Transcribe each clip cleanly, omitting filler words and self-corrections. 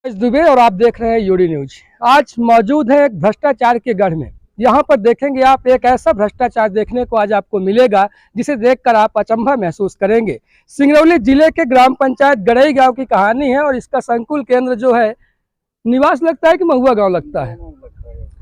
दुबे और आप देख रहे हैं यूडी न्यूज। आज मौजूद है एक भ्रष्टाचार के गढ़ में। यहाँ पर देखेंगे आप एक ऐसा भ्रष्टाचार देखने को आज आपको मिलेगा जिसे देखकर आप अचंभा महसूस करेंगे। सिंगरौली जिले के ग्राम पंचायत गड़ई गांव की कहानी है और इसका संकुल केंद्र जो है निवास लगता है कि महुआ गांव लगता है।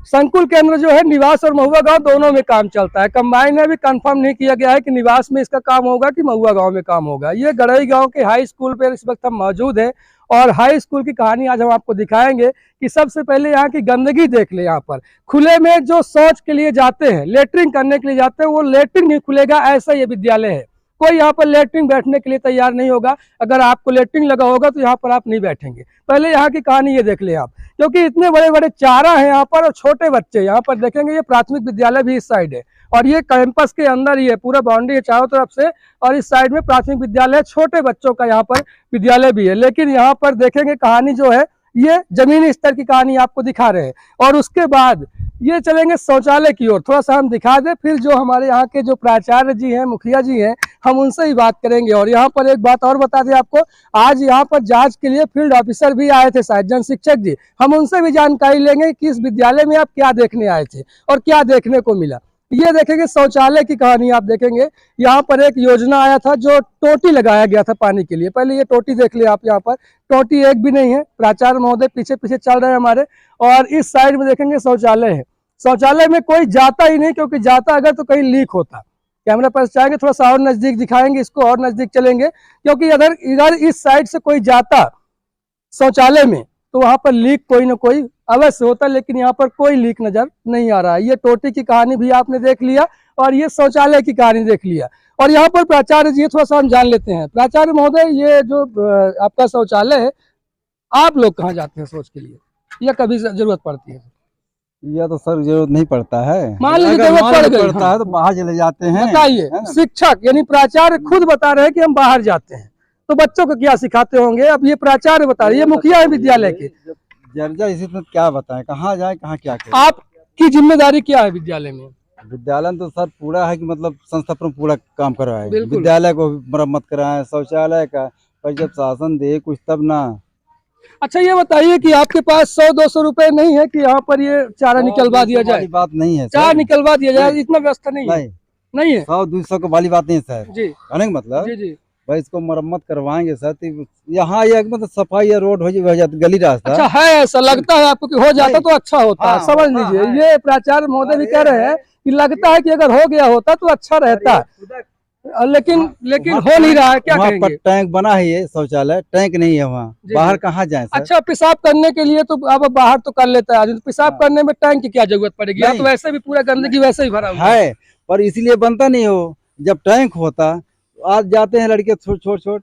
संकुल केंद्र जो है निवास और महुआ गांव दोनों में काम चलता है। कंबाइन में भी कंफर्म नहीं किया गया है कि निवास में इसका काम होगा कि महुआ गांव में काम होगा। ये गड़ई गांव के हाई स्कूल पर इस वक्त हम मौजूद हैं और हाई स्कूल की कहानी आज हम आपको दिखाएंगे कि सबसे पहले यहाँ की गंदगी देख ले। यहाँ पर खुले में जो शौच के लिए जाते हैं, लेटरिंग करने के लिए जाते हैं, वो लेटरिंग नहीं खुलेगा, ऐसा ये विद्यालय है। कोई यहाँ पर लेटरिंग बैठने के लिए तैयार नहीं होगा। अगर आपको लेटरिंग लगा होगा तो यहाँ पर आप नहीं बैठेंगे। पहले यहाँ की कहानी ये देख ले आप, क्योंकि इतने बड़े बड़े चारा हैं यहाँ पर और छोटे बच्चे यहाँ पर देखेंगे। ये प्राथमिक विद्यालय भी इस साइड है और ये कैंपस के अंदर ही है, पूरा बाउंड्री है चारों तरफ से, और इस साइड में प्राथमिक विद्यालय, छोटे बच्चों का यहाँ पर विद्यालय भी है। लेकिन यहाँ पर देखेंगे कहानी जो है ये जमीनी स्तर की कहानी आपको दिखा रहे हैं। और उसके बाद ये चलेंगे शौचालय की ओर, थोड़ा सा हम दिखा दें, फिर जो हमारे यहाँ के जो प्राचार्य जी हैं, मुखिया जी हैं, हम उनसे ही बात करेंगे। और यहाँ पर एक बात और बता दें आपको, आज यहाँ पर जांच के लिए फील्ड ऑफिसर भी आए थे, शायद जन शिक्षक जी। हम उनसे भी जानकारी लेंगे कि इस विद्यालय में आप क्या देखने आए थे और क्या देखने को मिला। ये देखेंगे शौचालय की कहानी आप देखेंगे। यहाँ पर एक योजना आया था जो टोटी लगाया गया था पानी के लिए। पहले ये टोटी देख लिया आप, यहाँ पर टोटी एक भी नहीं है। प्राचार्य महोदय पीछे पीछे चल रहे हैं हमारे। और इस साइड में देखेंगे शौचालय है। शौचालय में कोई जाता ही नहीं, क्योंकि जाता अगर तो कहीं लीक होता। कैमरा पास चाहेंगे थोड़ा सा और नजदीक दिखाएंगे इसको, और नजदीक चलेंगे, क्योंकि इधर इस साइड से कोई जाता शौचालय में तो वहां पर लीक कोई ना कोई अवश्य होता, लेकिन यहाँ पर कोई लीक नजर नहीं आ रहा है। ये टोटी की कहानी भी आपने देख लिया और ये शौचालय की कहानी देख लिया। और यहाँ पर प्राचार्य जी थोड़ा सा हम जान लेते हैं। प्राचार्य महोदय, ये जो आपका शौचालय है, आप लोग कहाँ जाते हैं शौच के लिए, या कभी जरूरत पड़ती है? या तो सर जरूरत नहीं पड़ता है, मान लीजिए जरूरत पड़ गई है तो बाहर चले जाते हैं। बताइए, शिक्षक यानी प्राचार्य खुद बता रहे हैं कि हम बाहर जाते हैं, तो बच्चों को क्या सिखाते होंगे? अब ये प्राचार्य बता रहे हैं, ये मुखिया है विद्यालय के। जर्जा इसी में क्या बताएं, कहाँ जाए कहाँ क्या करें। आपकी जिम्मेदारी क्या है विद्यालय में? विद्यालय तो सर पूरा है कि मतलब संस्था पर पूरा काम करवाए, विद्यालय को मरम्मत कराएं, शौचालय का, पर जब शासन दे कुछ तब ना। अच्छा ये बताइए कि आपके पास 100-200 रुपए नहीं है कि यहाँ पर ये चारा निकलवा दिया जाए? बात नहीं है, चारा निकलवा दिया जाए, इतना व्यवस्था नहीं है? नहीं है 100-200 को वाली बात नहीं सर जी, कहने का मतलब जी जी भाई इसको मरम्मत करवाएंगे सर। यहाँ ये मतलब सफाई या रोड हो जाती, गली रास्ता। अच्छा है, ऐसा लगता है आपको कि हो जाता तो अच्छा होता? समझ लीजिए, ये प्राचार्य महोदय भी कह रहे हैं कि लगता है कि अगर हो गया होता तो अच्छा रहता, लेकिन हो नहीं रहा है। क्या कहेंगे? टैंक बना है, शौचालय टैंक नहीं है वहाँ, बाहर कहाँ जाए सर? अच्छा, पेशाब करने के लिए तो अब बाहर तो कर लेता है आदमी, तो पेशाब करने में टैंक की क्या जरूरत पड़ेगी? तो वैसे भी पूरा गंदगी वैसे ही भरा हुआ है, पर इसलिए बनता नहीं हो। जब टैंक होता आज जाते हैं लड़के छोट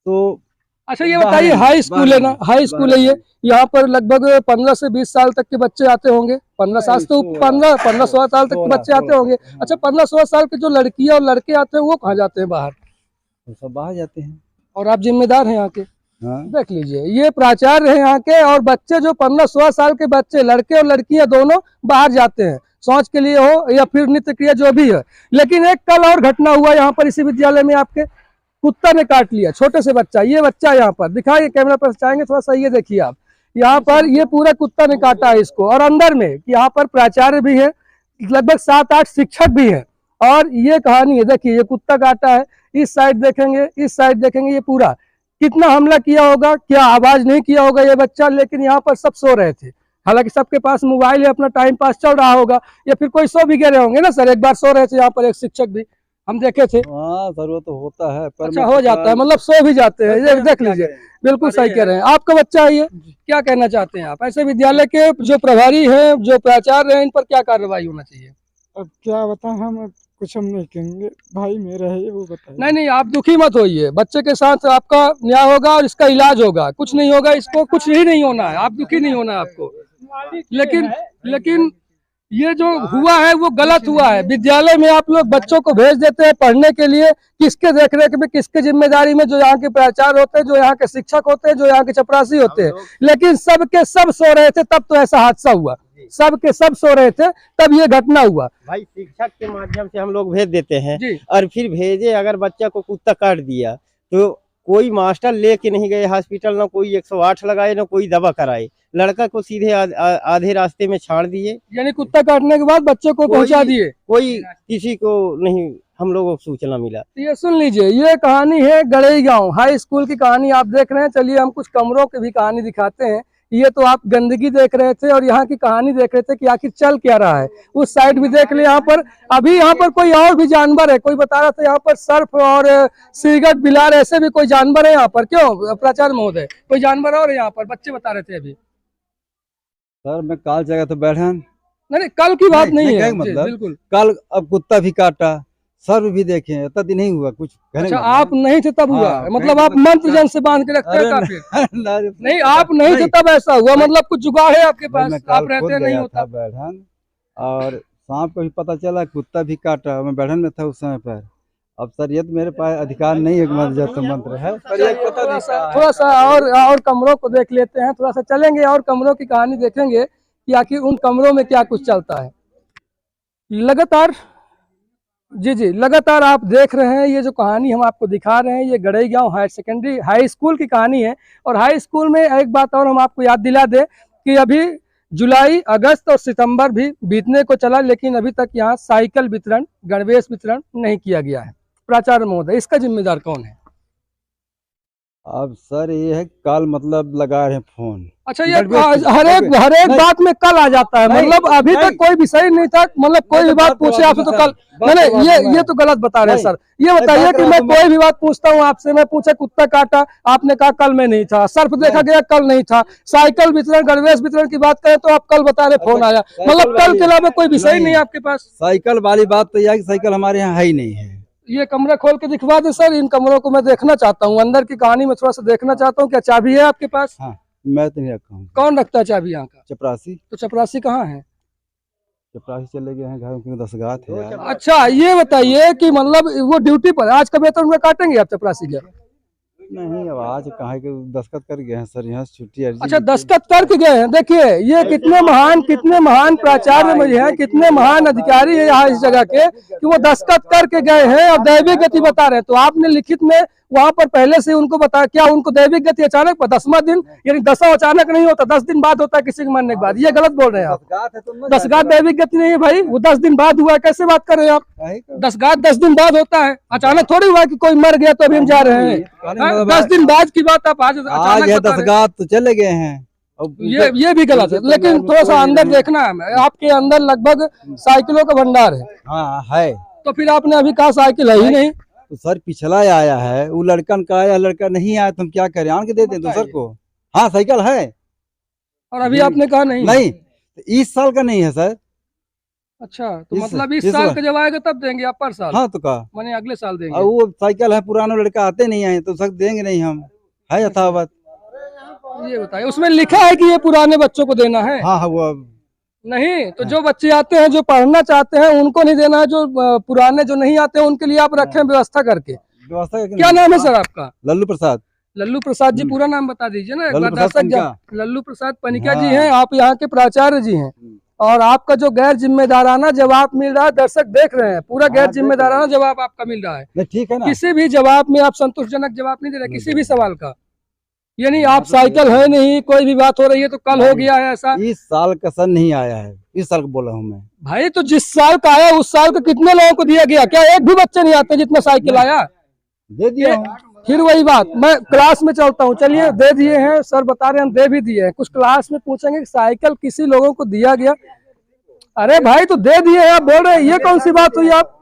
तो। अच्छा ये बताइए, हाई स्कूल है ना, हाई स्कूल है ये, यहाँ पर लगभग 15 से 20 साल तक के बच्चे आते होंगे। 15 साल तो 15-16 साल तक के बच्चे आते होंगे। अच्छा, 15-16 साल के जो लड़कियां और लड़के आते हैं वो कहाँ जाते हैं? बाहर, सब बाहर जाते हैं। और आप जिम्मेदार हैं यहाँ के। देख लीजिए, ये प्राचार्य है यहाँ के, और बच्चे जो 15-16 साल के बच्चे, लड़के और लड़कियां दोनों बाहर जाते हैं शौच के लिए हो या फिर नित्य क्रिया जो भी है। लेकिन एक कल और घटना हुआ यहाँ पर इसी विद्यालय में, आपके कुत्ता ने काट लिया छोटे से बच्चा। ये बच्चा यहाँ पर दिखाइए, कैमरा पर चाहेंगे थोड़ा सा, ये देखिए आप, यहाँ पर ये पूरा कुत्ता ने काटा है इसको। और अंदर में यहाँ पर प्राचार्य भी है, लगभग 7-8 शिक्षक भी हैं। और ये कहानी है, देखिए ये कुत्ता काटा है। इस साइड देखेंगे, इस साइड देखेंगे, ये पूरा कितना हमला किया होगा, क्या आवाज नहीं किया होगा ये बच्चा। लेकिन यहाँ पर सब सो रहे थे, हालांकि सबके पास मोबाइल है, अपना टाइम पास चल रहा होगा, या फिर कोई सो भी गए होंगे ना सर। एक बार सो रहे थे यहाँ पर एक शिक्षक भी, हम देखे थे। जरूरत तो होता है, पर अच्छा हो जाता है, मतलब सो भी जाते हैं। ये देख लीजिए, बिल्कुल सही कह रहे हैं। आपका बच्चा है ये, क्या कहना चाहते हैं आप? ऐसे विद्यालय के जो प्रभारी हैं, जो प्राचार्य हैं, इन पर क्या कार्रवाई होना चाहिए? अब क्या बताएं, हम नहीं कहेंगे, भाई मेरा है वो बताइए। नहीं, आप दुखी मत होइए, बच्चे के साथ आपका न्याय होगा और इसका इलाज होगा। कुछ नहीं होगा, इसको कुछ ही नहीं होना है, आप दुखी नहीं होना है आपको। लेकिन ये जो हुआ है वो गलत हुआ है। विद्यालय में आप लोग बच्चों को भेज देते हैं पढ़ने के लिए, किसके देखरेख में, किसके जिम्मेदारी में? जो यहाँ के प्राचार्य होते हैं, जो यहाँ के शिक्षक होते हैं, जो यहाँ के चपरासी होते हैं। लेकिन सबके सब सो रहे थे तब तो ऐसा हादसा हुआ, सबके सब सो रहे थे तब ये घटना हुआ। भाई शिक्षक के माध्यम से हम लोग भेज देते हैं, और फिर भेजे अगर बच्चा को कुत्ता काट दिया तो कोई मास्टर लेके नहीं गए हॉस्पिटल, ना कोई 108 लगाए, ना कोई दवा कराए। लड़का को सीधे आधे रास्ते में छाड़ दिए। यानी कुत्ता काटने के बाद बच्चे को पहुंचा दिए। कोई किसी को नहीं हम लोगों को सूचना मिला। ये सुन लीजिए, ये कहानी है गड़ई गांव हाई स्कूल की कहानी आप देख रहे हैं। चलिए हम कुछ कमरों की भी कहानी दिखाते हैं। ये तो आप गंदगी देख रहे थे और यहाँ की कहानी देख रहे थे कि आखिर चल क्या रहा है। उस साइड भी देख ले, यहाँ पर अभी यहाँ पर कोई और भी जानवर है। कोई बता रहा था यहाँ पर सर्फ और सिगरेट बिलार ऐसे भी कोई जानवर है यहाँ पर। क्यों प्राचार्य महोदय, कोई जानवर और है यहाँ पर? बच्चे बता रहे थे अभी। सर मैं काल जगह तो बैठा नहीं, कल की बात नहीं है। मतलब बिल्कुल कल अब कुत्ता भी काटा, सर्व भी देखे, इतना दिन नहीं हुआ कुछ। अच्छा, आप नहीं थे तब हुआ? मतलब आप मंत्र जन से बांध के रखते हैं काफी? नहीं, आप नहीं थे तब ऐसा हुआ, मतलब कुछ जुगाड़ है आपके पास, आप रहते नहीं होता। बैठन और शाम को भी पता चला कुत्ता भी काटा, मैं बैठन में था उस समय पर। अब सर ये तो मेरे पास अधिकार नहीं है मंत्र है, पर ये पता नहीं थोड़ा सा और कमरों को देख लेते हैं। थोड़ा सा चलेंगे और कमरों की कहानी देखेंगे कि आखिर उन कमरों में क्या कुछ चलता है। लगातार जी लगातार आप देख रहे हैं, ये जो कहानी हम आपको दिखा रहे हैं ये गड़ई गांव हाई स्कूल की कहानी है। और हाई स्कूल में एक बात और हम आपको याद दिला दें कि अभी जुलाई, अगस्त और सितंबर भी बीतने को चला, लेकिन अभी तक यहाँ साइकिल वितरण, गणवेश वितरण नहीं किया गया है। प्राचार्य महोदय, इसका जिम्मेदार कौन है? अब सर ये है कल मतलब लगा रहे फोन। अच्छा, ये हर एक बात में कल आ जाता है। मतलब अभी तक कोई विषय नहीं था, मतलब कोई भी बात पूछे आपसे तो कल। नहीं, ये तो गलत बता रहे हैं सर। ये बताइए कि मैं कोई भी बात पूछता हूँ आपसे, मैं पूछा कुत्ता काटा, आपने कहा कल में नहीं था। सर्फ देखा गया, कल नहीं था। साइकिल वितरण, गणवेश वितरण की बात करें तो आप कल बता रहे फोन आया। मतलब कल के अलावा कोई विषय नहीं है आपके पास? साइकिल वाली बात तो यह है कि साइकिल हमारे यहाँ है ही नहीं है। ये कमरा खोल के दिखवा दे सर, इन कमरों को मैं देखना चाहता हूँ। अंदर की कहानी में थोड़ा सा देखना चाहता हूँ। क्या चाबी है आपके पास? हाँ, मैं तो नहीं रखा हूँ। कौन रखता है चाबी यहाँ का? चपरासी। तो चपरासी कहाँ है? चपरासी चले गए हैं घर में, 10 गात है यार। अच्छा, ये बताइए कि मतलब वो ड्यूटी पर, आज का वेतन उनका काटेंगे आप चपरासी का? नहीं, अब आज कहाँ के दस्तखत कर गए हैं सर, यहाँ छुट्टी अर्जी। अच्छा, दस्तखत करके गए हैं। देखिए ये कितने महान प्राचार्य में हैं, कितने महान अधिकारी है यहाँ इस जगह के, कि वो दस्तखत करके गए हैं और दैविक गति बता रहे हैं। तो आपने लिखित में वहाँ पर पहले से उनको बताया क्या? उनको दैविक गति अचानक 10वां दिन, यानी 10वां अचानक नहीं होता, 10 दिन बाद होता है किसी के मरने के बाद। ये गलत बोल रहे हैं आप। 10 गात दैविक गति नहीं है भाई, वो 10 दिन बाद हुआ है। कैसे बात कर रहे हैं आप? 10 गात 10 दिन बाद होता है, अचानक थोड़ी हुआ कि कोई मर गया तो अभी हम जा रहे हैं। 10 दिन बाद की बात आप आज 10 गात तो चले गए हैं। ये भी गलत है, लेकिन थोड़ा सा अंदर देखना है। आपके अंदर लगभग साइकिलों का भंडार है। हाँ है। तो फिर आपने अभी कहा साइकिल है ही नहीं। तो सर पिछला आया है, वो लड़कन का आया, लड़का नहीं आया तो हम क्या करें? आन के दे दें दूसर को। हाँ साइकिल है। और अभी आपने कहा नहीं? नहीं, इस साल का नहीं है सर। अच्छा, तो मतलब इस साल का जब आएगा तब देंगे आप? पर साल? हाँ, तो कहा माने अगले साल देंगे। वो साइकिल है, पुराना लड़का आते नहीं आए तो सर देंगे नहीं हम, है यथावत। ये बताइए, उसमें लिखा है कि ये पुराने बच्चों को देना है? हाँ वो नहीं, तो जो बच्चे आते हैं, जो पढ़ना चाहते हैं, उनको नहीं देना है। जो पुराने जो नहीं आते हैं उनके लिए आप रखें व्यवस्था करके। व्यवस्था क्या नाम है सर आपका? लल्लू प्रसाद। लल्लू प्रसाद जी, पूरा नाम बता दीजिए ना। लल्लू प्रसाद पनिका जी हाँ। हैं, आप यहाँ के प्राचार्य जी हैं। और आपका जो गैर जिम्मेदाराना जवाब मिल रहा है, दर्शक देख रहे हैं, पूरा गैर जिम्मेदाराना जवाब आपका मिल रहा है। ठीक है ना? किसी भी जवाब में आप संतोषजनक जवाब नहीं दे रहे, किसी भी सवाल का। यानी आप साइकिल है नहीं, कोई भी बात हो रही है तो कल हो गया है ऐसा। इस साल का सर नहीं आया है, इस साल का बोला हूँ मैं। भाई तो जिस साल का आया उस साल का कितने लोगों को दिया गया? क्या एक भी बच्चे नहीं आते जितना साइकिल आया? दे दिया। फिर वही बात, मैं क्लास में चलता हूँ। चलिए दे दिए हैं सर, बता रहे हैं हम दे भी दिए हैं। कुछ क्लास में पूछेंगे कि साइकिल किसी लोगों को दिया गया? अरे भाई तो दे दिए, आप बोल रहे हैं ये कौन सी बात हुई? आप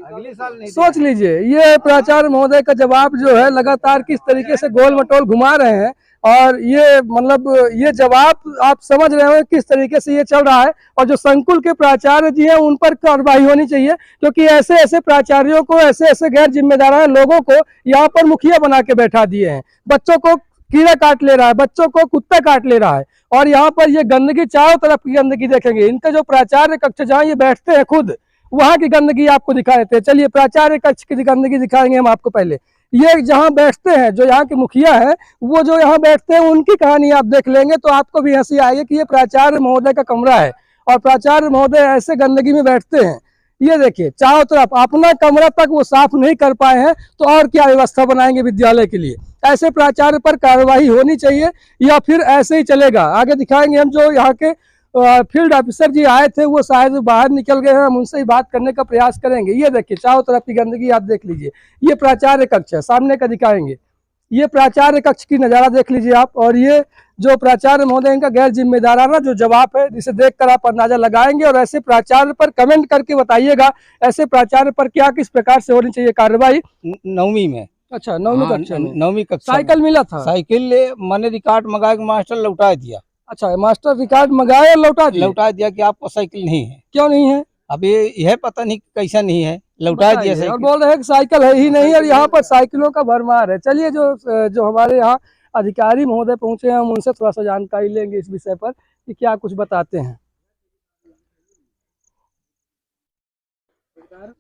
अगले साल नहीं सोच लीजिए। ये प्राचार्य महोदय का जवाब जो है लगातार किस तरीके से गोल मटोल घुमा रहे हैं, और ये मतलब ये जवाब आप समझ रहे हो किस तरीके से ये चल रहा है। और जो संकुल के प्राचार्य जी हैं उन पर कार्रवाई होनी चाहिए, क्योंकि ऐसे ऐसे प्राचार्यों को, ऐसे ऐसे गैर जिम्मेदार लोगों को यहाँ पर मुखिया बना के बैठा दिए हैं। बच्चों को कीड़ा काट ले रहा है, बच्चों को कुत्ता काट ले रहा है। और यहाँ पर ये गंदगी, चारों तरफ की गंदगी देखेंगे। इनके जो प्राचार्य कक्ष जहाँ ये बैठते हैं खुद, वहां की गंदगी आपको दिखा देते हैं। चलिए प्राचार्य कक्ष की गंदगी दिखाएंगे हम आपको। पहले ये जहाँ बैठते हैं, जो यहाँ के मुखिया है, वो जो यहाँ बैठते हैं उनकी कहानी आप देख लेंगे तो आपको भी हंसी आएगी कि ये प्राचार्य महोदय का कमरा है और प्राचार्य महोदय ऐसे गंदगी में बैठते हैं। ये देखिए चारों तरफ अपना कमरा तक वो साफ नहीं कर पाए हैं, तो और क्या व्यवस्था बनाएंगे विद्यालय के लिए। ऐसे प्राचार्य पर कार्रवाई होनी चाहिए या फिर ऐसे ही चलेगा। आगे दिखाएंगे हम जो यहाँ के फील्ड ऑफिसर जी आए थे, वो शायद बाहर निकल गए हैं, हम उनसे ही बात करने का प्रयास करेंगे। ये देखिए चारों तरफ की गंदगी आप देख लीजिए। ये प्राचार्य कक्ष है, सामने का दिखाएंगे। ये प्राचार्य कक्ष की नज़ारा देख लीजिए आप। और ये जो प्राचार्य महोदय इनका गैर जिम्मेदाराना जो जवाब है, जिसे देखकर आप अंदाजा लगाएंगे। और ऐसे प्राचार्य पर कमेंट करके बताइएगा, ऐसे प्राचार्य पर क्या किस प्रकार से होनी चाहिए कार्रवाई। 9वीं में। अच्छा, 9वीं कक्षा में 9वीं कक्षा साइकिल मिला था। साइकिल मैंने रिकॉर्ड मंगा के मास्टर लौटा दिया। अच्छा, मास्टर रिकॉर्ड मंगाया और लौटा दिया कि आपको साइकिल नहीं है। क्यों नहीं है? अब ये यह पता नहीं कैसा नहीं है, लौटा दिया और साइकिल। बोल रहे हैं कि साइकिल है ही नहीं, और यहाँ पर साइकिलों का भरमार है। चलिए जो हमारे यहाँ अधिकारी महोदय पहुंचे हैं, हम उनसे थोड़ा सा जानकारी लेंगे इस विषय पर कि क्या कुछ बताते हैं।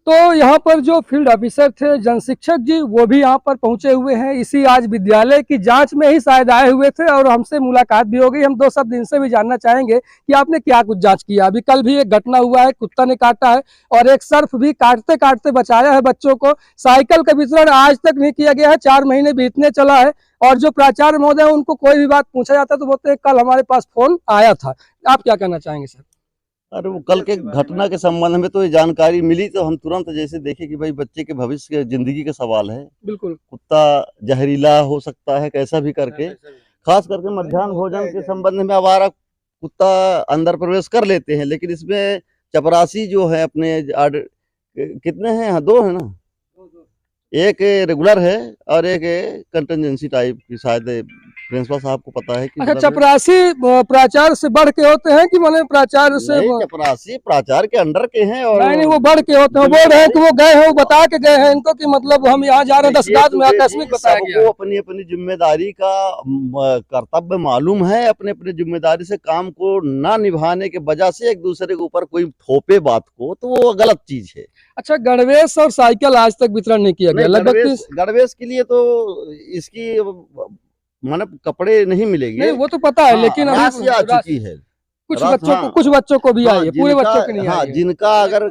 तो यहाँ पर जो फील्ड ऑफिसर थे जनशिक्षक जी, वो भी यहाँ पर पहुंचे हुए हैं। इसी आज विद्यालय की जांच में ही शायद आए हुए थे और हमसे मुलाकात भी हो गई। हम दो शब्द इनसे भी जानना चाहेंगे कि आपने क्या कुछ जांच किया। अभी कल भी एक घटना हुआ है, कुत्ता ने काटा है और एक सर्फ भी काटते काटते बचाया है बच्चों को। साइकिल का वितरण आज तक नहीं किया गया है, 4 महीने बीतने चला है। और जो प्राचार्य महोदय हैं, उनको कोई भी बात पूछा जाता है तो बोलते हैं कल हमारे पास फोन आया था। आप क्या कहना चाहेंगे सर? अरे वो कल के घटना के संबंध में तो ये जानकारी मिली तो हम तुरंत जैसे देखे कि भाई बच्चे के भविष्य के जिंदगी का सवाल है। बिल्कुल, कुत्ता जहरीला हो सकता है कैसा भी करके, खास करके मध्याह्न भोजन के संबंध में आवारा कुत्ता अंदर प्रवेश कर लेते हैं। लेकिन इसमें चपरासी जो है अपने कितने हैं यहाँ? 2 है ना, एक रेगुलर है और एक कंटिजेंसी टाइप की। शायद प्रिंसिपल साहब को पता है कि अच्छा, चपरासी प्राचार्य से बढ़ के होते हैं कि माने प्राचार्य से? चपरासी प्राचार्य के अंडर के हैं और नहीं, वो बढ़ के होते हैं। बोल रहे हैं कि वो गए हैं, वो बता के गए हैं इनको कि मतलब हम यहाँ जा रहे हैं 10 गाज में, आकस्मिक बताया गया। सबको अपनी अपनी जिम्मेदारी का कर्तव्य मालूम है। अपने अपनी जिम्मेदारी से काम को ना निभाने के वजह से एक दूसरे के ऊपर कोई थोपे बात को, तो वो गलत चीज है। अच्छा, गणवेश और साइकिल आज तक वितरण नहीं किया गया लगभग। गणवेश के लिए तो इसकी माने कपड़े नहीं मिलेंगे। नहीं, वो तो पता है, लेकिन राशि आ चुकी है कुछ बच्चों को भी आई है, पूरे बच्चों को नहीं आई है। जिनका अगर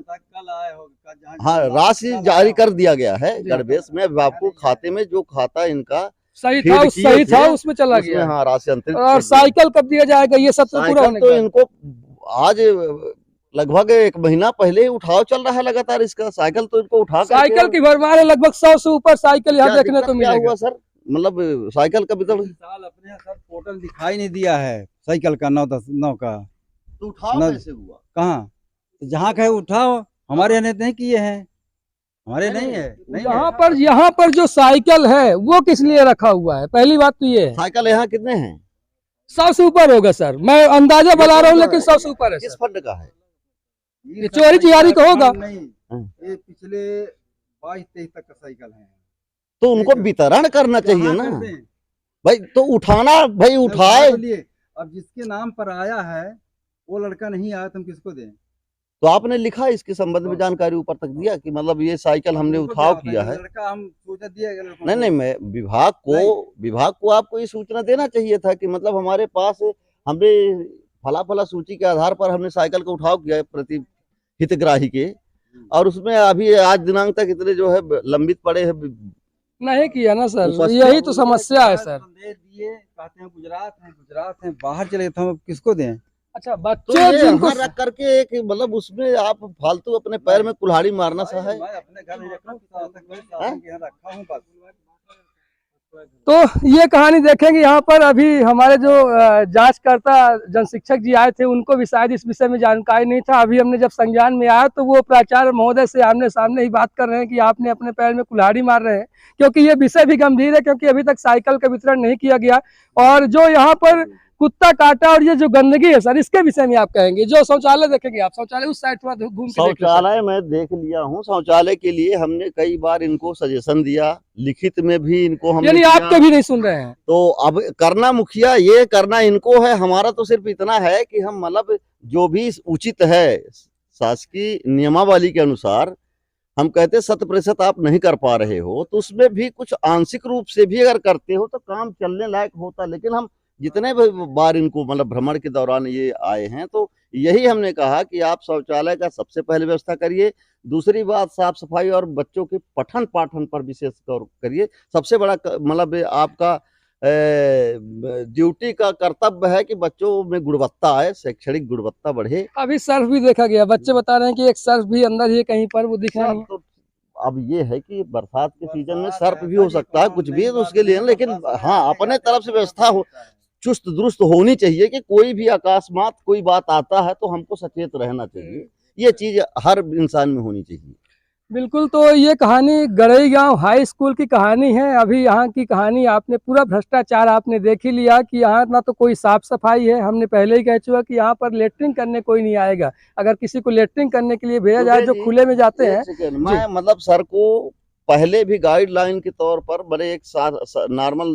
राशि जारी कर दिया गया है गणवेश में, आपको खाते में जो खाता इनका सही था उसमें चला गया। हाँ, राशि अंतरित। और साइकिल कब दिया जाएगा? ये सत्र पूरा होने तो इनको आज लगभग 1 महीना पहले ही उठाव चल रहा है लगातार इसका। साइकिल तो इनको साइकिल की भरमार है, लगभग 100 से ऊपर साइकिल यहाँ देखने को मिलेगा। सर मतलब साइकिल का वितरण साल अपने सर पोर्टल दिखाई नहीं दिया है साइकिल का 9 का। तो उठाव कैसे हुआ? कहाँ? तो जहाँ का है उठाओ, हमारे यहाँ नहीं किए हैं, हमारे नहीं है। यहाँ पर जो साइकिल है वो किस लिए रखा हुआ है? पहली बात तो ये है। साइकिल यहाँ कितने हैं? 100 से ऊपर होगा सर, मैं अंदाजा बता रहा हूँ, लेकिन 100 से ऊपर है। किस फंड का है? ये चोरी चिहारी तो होगा नहीं, ये पिछले 22-23 तक का साइकिल है। तो उनको वितरण करना चाहिए ना भाई। तो उठाना भाई, उठाए। अब जिसके नाम पर आया है वो लड़का नहीं आया तो हम किसको दें? तो आपने लिखा इसके संबंध में जानकारी ऊपर तक दिया कि मतलब ये साइकिल हमने उठाव किया है? लड़का हम सूचना दिया गया। नहीं, मैं विभाग को आपको ये सूचना देना चाहिए था कि मतलब हमारे पास हमने फला सूची के आधार पर हमने साइकिल का उठाव किया है प्रति हितग्राही के, और उसमें अभी आज दिनांक तक इतने जो है लंबित पड़े हैं। नहीं किया ना सर, यही तो समस्या है सर। दे दिए, कहते हैं गुजरात है, बाहर चले तो हम किसको दें? अच्छा, तो बच्चे जिनको रख करके एक मतलब उसमें आप फालतू अपने पैर में कुल्हाड़ी मारना सा है। मैं अपने घर में रखा हूँ बस। तो ये कहानी देखेंगे यहाँ पर। अभी हमारे जो जांचकर्ता जनशिक्षक जी आए थे, उनको भी शायद इस विषय में जानकारी नहीं था। अभी हमने जब संज्ञान में आया तो वो प्राचार्य महोदय से आमने सामने ही बात कर रहे हैं कि आपने अपने पैर में कुल्हाड़ी मार रहे हैं, क्योंकि ये विषय भी गंभीर है, क्योंकि अभी तक साइकिल का वितरण नहीं किया गया। और जो यहाँ पर कुत्ता काटा और ये जो गंदगी है सर, इसके विषय में आप कहेंगे? जो शौचालय देखेंगे आप, शौचालय उस साइड पर घूम के शौचालय मैं देख लिया हूँ। शौचालय के लिए हमने कई बार इनको सजेशन दिया, लिखित में भी इनको हमने, यानी आप कभी नहीं सुन रहे हैं। तो अब करना मुखिया ये करना इनको है। हमारा तो सिर्फ इतना है कि हम मतलब जो भी उचित है शासकीय नियमावली के अनुसार, हम कहते 100% आप नहीं कर पा रहे हो तो उसमें भी कुछ आंशिक रूप से भी अगर करते हो तो काम चलने लायक होता। लेकिन हम जितने बार इनको मतलब भ्रमण के दौरान ये आए हैं तो यही हमने कहा कि आप शौचालय का सबसे पहले व्यवस्था करिए। दूसरी बात, साफ सफाई और बच्चों के पठन पाठन पर विशेष गौर करिए। सबसे बड़ा मतलब आपका ड्यूटी का कर्तव्य है कि बच्चों में गुणवत्ता आए, शैक्षणिक गुणवत्ता बढ़े। अभी सर्फ भी देखा गया, बच्चे बता रहे हैं कि एक सर्फ भी अंदर ही है कहीं पर, वो दिख रहा नहीं है। तो अब ये है कि बरसात के सीजन में सर्फ भी हो सकता है, कुछ भी है तो उसके लिए, लेकिन हाँ अपने तरफ से व्यवस्था हो, चुस्त दुरुस्त होनी चाहिए कि कोई भी अकस्मात कोई बात आता है तो हमको सचेत रहना चाहिए। ये चीज हर इंसान में होनी चाहिए। बिल्कुल। तो ये कहानी गरई गांव हाई स्कूल की कहानी है। अभी यहाँ की कहानी आपने पूरा भ्रष्टाचार आपने देख ही लिया कि यहाँ ना तो कोई साफ सफाई है। हमने पहले ही कह चुका कि यहाँ पर लेटरिंग करने कोई नहीं आएगा। अगर किसी को लेटरिंग करने के लिए भेजा जाए, जो खुले में जाते हैं। मैं मतलब सर को पहले भी गाइडलाइन के तौर पर बड़े एक नॉर्मल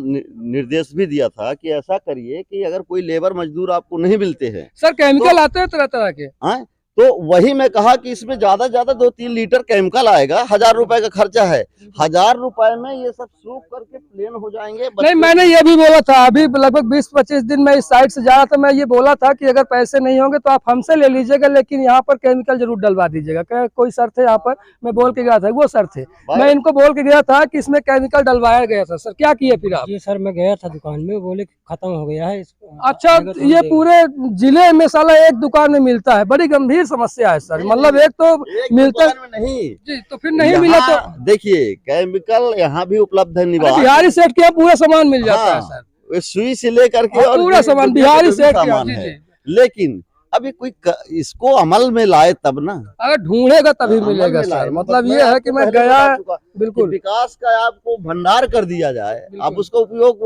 निर्देश भी दिया था कि ऐसा करिए कि अगर कोई लेबर मजदूर आपको नहीं मिलते हैं सर, केमिकल आते हैं तरह तरह के। हाँ, तो वही मैं कहा कि इसमें ज्यादा से ज्यादा 2-3 लीटर केमिकल आएगा। 1000 रुपए का खर्चा है। 1000 रुपए में ये सब सूख करके प्लेन हो जाएंगे। नहीं, मैंने ये भी बोला था, अभी लगभग 20-25 दिन मैं इस साइड से जा रहा था, मैं ये बोला था कि अगर पैसे नहीं होंगे तो आप हमसे ले लीजिएगा, लेकिन यहाँ पर केमिकल जरूर डलवा दीजिएगा। क्या कोई शर्त है यहाँ पर? मैं बोल के गया था, वो शर्त है। मैं इनको बोल के गया था कि इसमें केमिकल डलवाया गया था। सर क्या किए फिर आप? जी सर, मैं गया था दुकान में, बोले खत्म हो गया है। अच्छा, ये पूरे जिले में साला एक दुकान में मिलता है, बड़ी गंभीर समस्या है सर। मतलब एक तो मिलता में नहीं जी, तो फिर नहीं मिला तो देखिए केमिकल यहाँ भी उपलब्ध है। बिहारी सेठ के यहाँ पूरा सामान मिल जाता है सर। सुई से लेकर के और पूरा सामान बिहारी सेठ के यहाँ। सामान है। लेकिन अभी कोई इसको अमल में लाए तब ना, अगर ढूंढेगा तभी मिलेगा सर। मतलब ये है कि मैं गया, बिल्कुल विकास का आपको भंडार कर दिया जाए, आप उसका उपयोग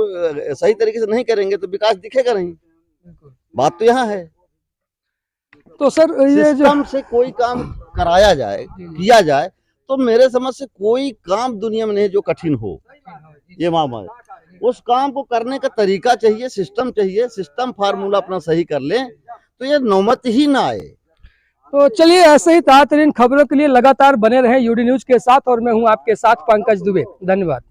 सही तरीके से नहीं करेंगे तो विकास दिखेगा नहीं। बात तो यहाँ है। तो सर ये जो सिस्टम से कोई काम कराया जाए, किया जाए, तो मेरे समझ से कोई काम दुनिया में नहीं जो कठिन हो। ये मामा उस काम को करने का तरीका चाहिए, सिस्टम चाहिए। सिस्टम फार्मूला अपना सही कर लें तो ये नौबत ही ना आए। तो चलिए, ऐसे ही ताज़ा तरीन खबरों के लिए लगातार बने रहें यूडी न्यूज के साथ। और मैं हूं आपके साथ पंकज दुबे। धन्यवाद।